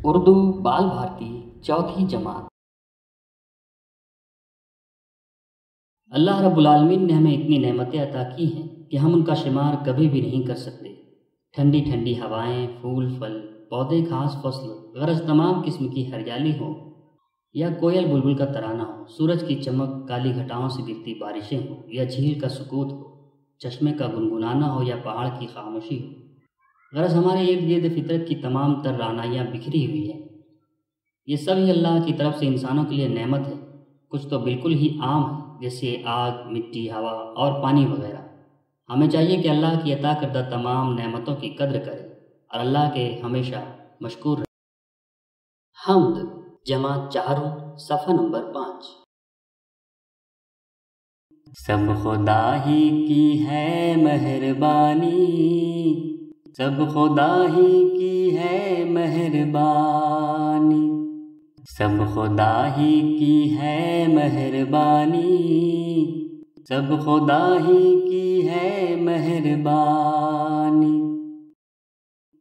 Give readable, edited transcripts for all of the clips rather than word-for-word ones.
اردو بال بھارتی چوتھی جماعت۔ اللہ رب العالمین نے ہمیں اتنی نعمتیں عطا کی ہیں کہ ہم ان کا شمار کبھی بھی نہیں کر سکتے۔ ٹھنڈی ٹھنڈی ہوائیں، پھول پھل، پودے گھاس فصل، غرض تمام قسم کی ہریالی ہو، یا کوئل بلبل کا ترانہ ہو، سورج کی چمک، کالی گھٹاؤں سے گرتی بارشیں ہوں، یا جھیل کا سکوت ہو، چشمے کا گنگنانا ہو، یا پہاڑ کی خاموشی ہو، غرض ہمارے ارد گرد فطرت کی تمام تر رعنائیاں بکھری ہوئی ہیں۔ یہ سب ہی اللہ کی طرف سے انسانوں کے لیے نعمت ہے۔ کچھ تو بالکل ہی عام ہے، جیسے آگ، مٹی، ہوا اور پانی وغیرہ۔ ہمیں چاہیے کہ اللہ کی عطا کردہ تمام نعمتوں کی قدر کریں اور اللہ کے ہمیشہ مشکور رہیں۔ حمد جماعت چہاروں، صفحہ نمبر 5۔ سب خدا ہی کی ہے مہربانی، سب خدا ہی کی ہے مہربانی، سب خدا ہی کی ہے مہربانی، سب خدا ہی کی ہے مہربانی۔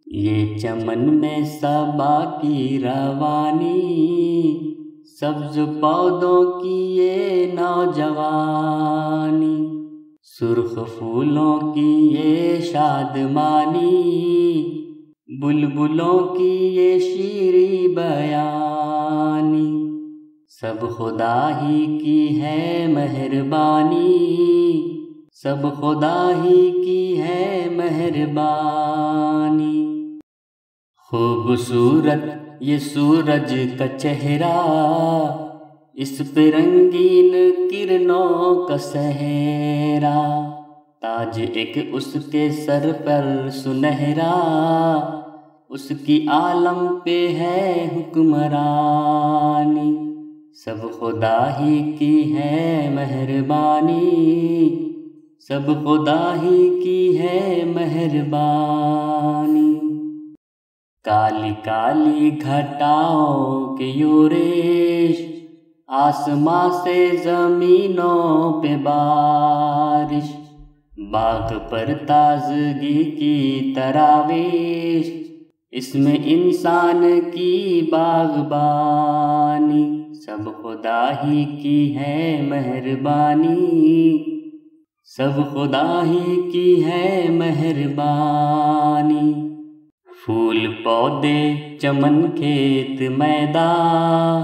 یہ چمن میں صبا کی روانی، سبز پودوں کی یہ نوجوانی، سرخ پھولوں کی یہ شادمانی، بلبلوں کی یہ شیریں بیانی، سب خدا ہی کی ہے مہربانی، سب خدا ہی کی ہے مہربانی۔ خوبصورت یہ سورج کا چہرہ، اس پہ رنگین کرنوں کا سہرا، تاج ایک اس کے سر پر سنہرا، اس کی عالم پہ ہے حکمرانی، سب خدا ہی کی ہے مہربانی، سب خدا ہی کی ہے مہربانی۔ کالی کالی گھٹاؤں کے یورش، آسماں سے زمینوں پہ بارش، باغ پر تازگی کی تراویش، اس میں انسان کی باغبانی، سب خدا ہی کی ہے مہربانی، سب خدا ہی کی ہے مہربانی۔ پھول پودے، چمن، کھیت، میدان،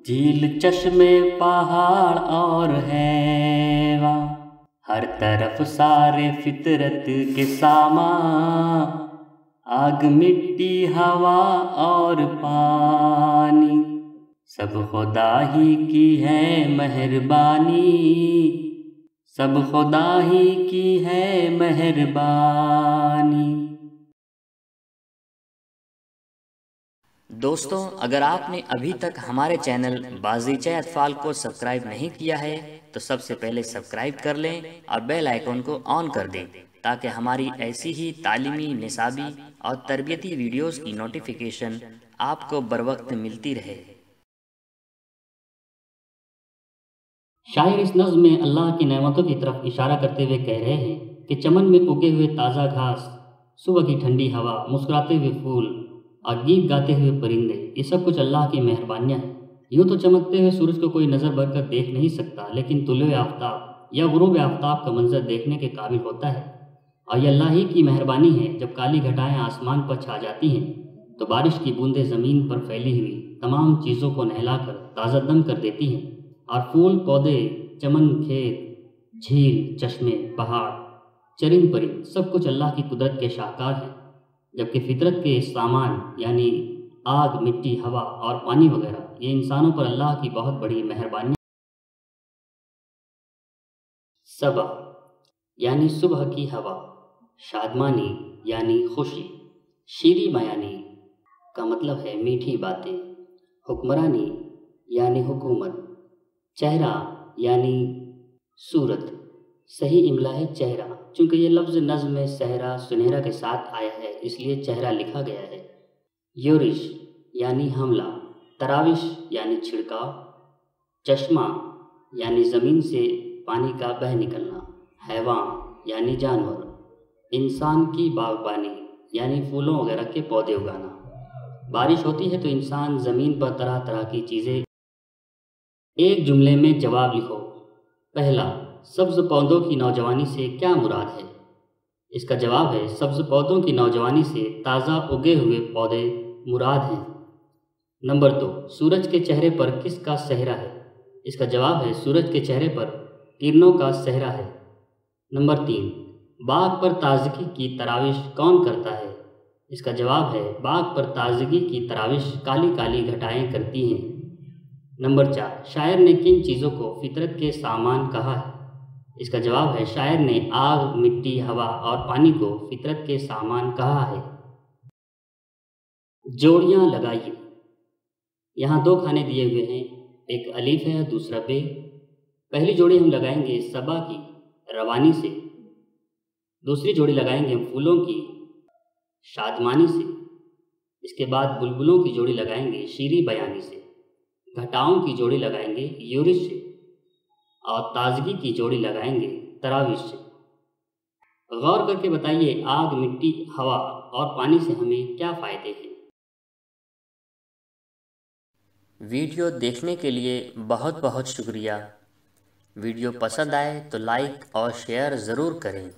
جھیل، چشمے، پہاڑ اور حیوان، ہر طرف سارے فطرت کے سامان، آگ، مٹی، ہوا اور پانی، سب خدا ہی کی ہے مہربانی، سب خدا ہی کی ہے مہربانی۔ دوستوں، اگر آپ نے ابھی تک ہمارے چینل بازیچہ اطفال کو سبسکرائب نہیں کیا ہے تو سب سے پہلے سبسکرائب کر لیں اور بیل آئیکن کو آن کر دیں تاکہ ہماری ایسی ہی تعلیمی، نصابی اور تربیتی ویڈیوز کی نوٹیفیکیشن آپ کو بروقت ملتی رہے۔ شاعر اس نظم میں اللہ کی نعمتوں کی طرف اشارہ کرتے ہوئے کہہ رہے ہیں کہ چمن میں اگے ہوئے تازہ گھاس، صبح کی ٹھنڈی ہوا، مسکراتے ہوئے پھول اور گیت گاتے ہوئے پرندے، یہ سب کچھ اللہ کی مہربانیاں ہیں۔ یوں تو چمکتے ہوئے سورج کو کوئی نظر بھر کر دیکھ نہیں سکتا، لیکن طلوع آفتاب یا غروب آفتاب کا منظر دیکھنے کے قابل ہوتا ہے، اور یہ اللہ ہی کی مہربانی ہے۔ جب کالی گھٹائیں آسمان پر چھا جاتی ہیں تو بارش کی بوندیں زمین پر پھیلی ہوئی تمام چیزوں کو نہلا کر تازہ دم کر دیتی ہیں، اور پھول، پودے، چمن، کھیت، جھیل، چشمے، پہاڑ، چرند پرند سب کچھ اللہ کی قدرت کے شاہکار ہیں، جبکہ فطرت کے سامان یعنی آگ، مٹی، ہوا اور پانی وغیرہ یہ انسانوں پر اللہ کی بہت بڑی مہربانی۔ صبا یعنی صبح کی ہوا، شادمانی یعنی خوشی، شیریں بیانی کا مطلب ہے میٹھی باتیں، حکمرانی یعنی حکومت، چہرہ یعنی صورت، صحیح املا ہے چہرہ، چونکہ یہ لفظ نظم میں صحرا، سنہرا کے ساتھ آیا ہے اس لیے چہرہ لکھا گیا ہے۔ یورش یعنی حملہ، تراوش یعنی چھڑکاؤ، چشمہ یعنی زمین سے پانی کا بہہ نکلنا، حیوان یعنی جانور، انسان کی باغبانی یعنی پھولوں وغیرہ کے پودے اگانا، بارش ہوتی ہے تو انسان زمین پر طرح طرح کی چیزیں ایک جملے میں جواب لکھو۔ پہلا، سبز پودوں کی نوجوانی سے کیا مراد ہے؟ اس کا جواب ہے سبز پودوں کی نوجوانی سے تازہ اگے ہوئے پودے مراد ہیں۔ نمبر 2، سورج کے چہرے پر کس کا سہرا ہے؟ اس کا جواب ہے سورج کے چہرے پر کرنوں کا سہرا ہے۔ نمبر 3، باغ پر تازگی کی تراوش کون کرتا ہے؟ اس کا جواب ہے باغ پر تازگی کی تراوش کالی کالی گھٹائیں کرتی ہیں۔ نمبر 4، شاعر نے کن چیزوں کو فطرت کے سامان کہا ہے؟ اس کا جواب ہے شاعر نے آگ، مٹی، ہوا اور پانی کو فطرت کے سامان کہا ہے۔ جوڑیاں لگائیے۔ یہاں 2 کھانے دیے ہوئے ہیں، ایک الف ہے دوسرا بے۔ پہلی جوڑی ہم لگائیں گے صبا کی روانی سے، دوسری جوڑی لگائیں گے پھولوں کی شادمانی سے، اس کے بعد بلبلوں کی جوڑی لگائیں گے شیریں بیانی سے، گھٹاؤں کی جوڑی لگائیں گے یورش سے، اور تازگی کی جوڑی لگائیں گے تراوش سے۔ غور کر کے بتائیے آگ، مٹی، ہوا اور پانی سے ہمیں کیا فائدے ہیں؟ ویڈیو دیکھنے کے لیے بہت بہت شکریہ۔ ویڈیو پسند آئے تو لائک اور شیئر ضرور کریں۔